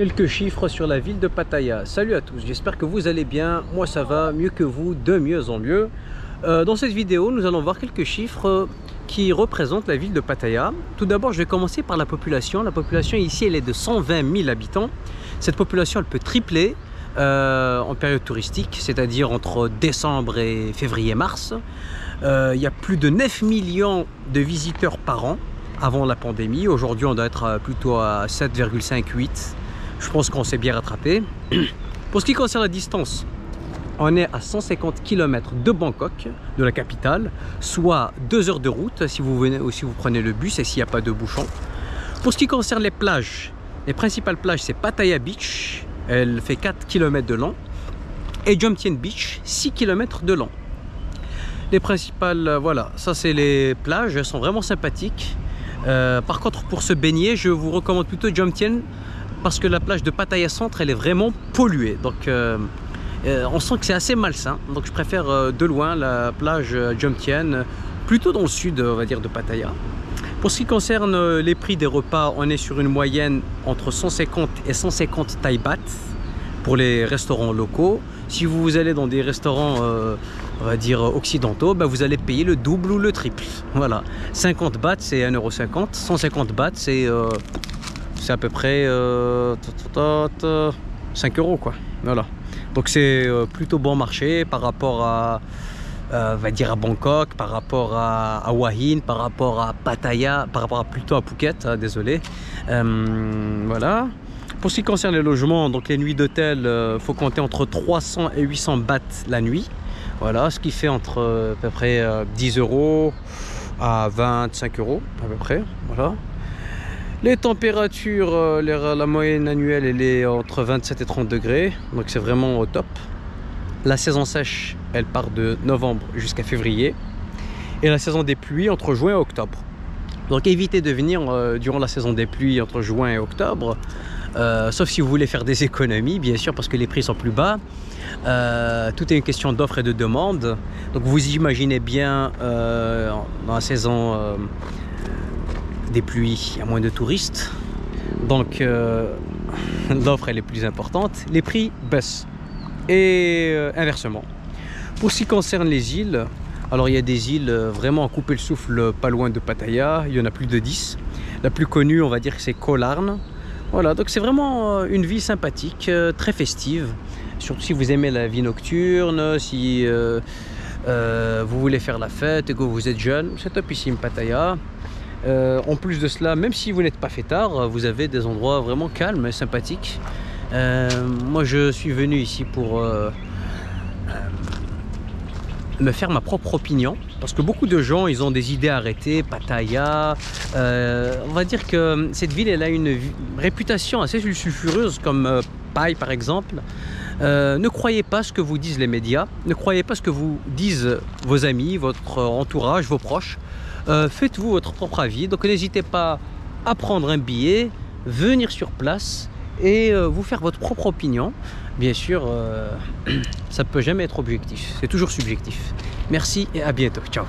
Quelques chiffres sur la ville de Pattaya. Salut à tous, j'espère que vous allez bien. Moi ça va mieux que vous, de mieux en mieux. Dans cette vidéo, nous allons voir quelques chiffres qui représentent la ville de Pattaya. Tout d'abord, je vais commencer par la population. La population ici, elle est de 120 000 habitants. Cette population, elle peut tripler en période touristique, c'est-à-dire entre décembre et février-mars. Il y a plus de 9 millions de visiteurs par an avant la pandémie. Aujourd'hui, on doit être plutôt à 7,58. Je pense qu'on s'est bien rattrapé. Pour ce qui concerne la distance, on est à 150 km de Bangkok, de la capitale, soit 2 heures de route si vous venez ou si vous prenez le bus et s'il n'y a pas de bouchon. Pour ce qui concerne les plages, les principales plages, c'est Pattaya Beach, elle fait 4 km de long, et Jomtien Beach, 6 km de long. Les principales, voilà, ça c'est les plages, elles sont vraiment sympathiques. Par contre, pour se baigner, je vous recommande plutôt Jomtien, parce que la plage de Pattaya Centre, elle est vraiment polluée. Donc, on sent que c'est assez malsain. Donc, je préfère de loin la plage Jomtien, plutôt dans le sud, on va dire, de Pattaya. Pour ce qui concerne les prix des repas, on est sur une moyenne entre 150 et 150 Thai baht pour les restaurants locaux. Si vous allez dans des restaurants, on va dire occidentaux, ben vous allez payer le double ou le triple. Voilà, 50 bahts c'est 1,50 €, 150 bahts c'est à peu près 5 € quoi. Voilà, donc c'est plutôt bon marché par rapport à on va dire à Bangkok, par rapport à Hua Hin, par rapport à Pattaya, par rapport plutôt à Phuket, désolé. Voilà. Pour ce qui concerne les logements, donc les nuits d'hôtel, faut compter entre 300 et 800 bahts la nuit. Voilà, ce qui fait entre à peu près 10 € à 25 € à peu près. Voilà. Les températures, la moyenne annuelle, elle est entre 27 et 30 degrés, donc c'est vraiment au top. La saison sèche, elle part de novembre jusqu'à février, et la saison des pluies entre juin et octobre. Donc évitez de venir durant la saison des pluies entre juin et octobre, sauf si vous voulez faire des économies, bien sûr, parce que les prix sont plus bas. Tout est une question d'offre et de demande. Donc vous imaginez bien, dans la saison des pluies, il y a moins de touristes, donc l'offre elle est plus importante, les prix baissent, et inversement. Pour ce qui concerne les îles, alors il y a des îles vraiment à couper le souffle pas loin de Pattaya, il y en a plus de 10. La plus connue, on va dire que c'est Koh Larn. Voilà, donc c'est vraiment une ville sympathique, très festive, surtout si vous aimez la vie nocturne, si vous voulez faire la fête et que vous êtes jeune, c'est topissime Pattaya. En plus de cela, même si vous n'êtes pas fêtard, vous avez des endroits vraiment calmes et sympathiques. Moi je suis venu ici pour me faire ma propre opinion, parce que beaucoup de gens ils ont des idées arrêtées. Pattaya, on va dire que cette ville elle a une réputation assez sulfureuse, comme Pai par exemple. Ne croyez pas ce que vous disent les médias, ne croyez pas ce que vous disent vos amis, votre entourage, vos proches. Faites-vous votre propre avis, donc n'hésitez pas à prendre un billet, venir sur place et vous faire votre propre opinion. Bien sûr, ça ne peut jamais être objectif, c'est toujours subjectif. Merci et à bientôt, ciao.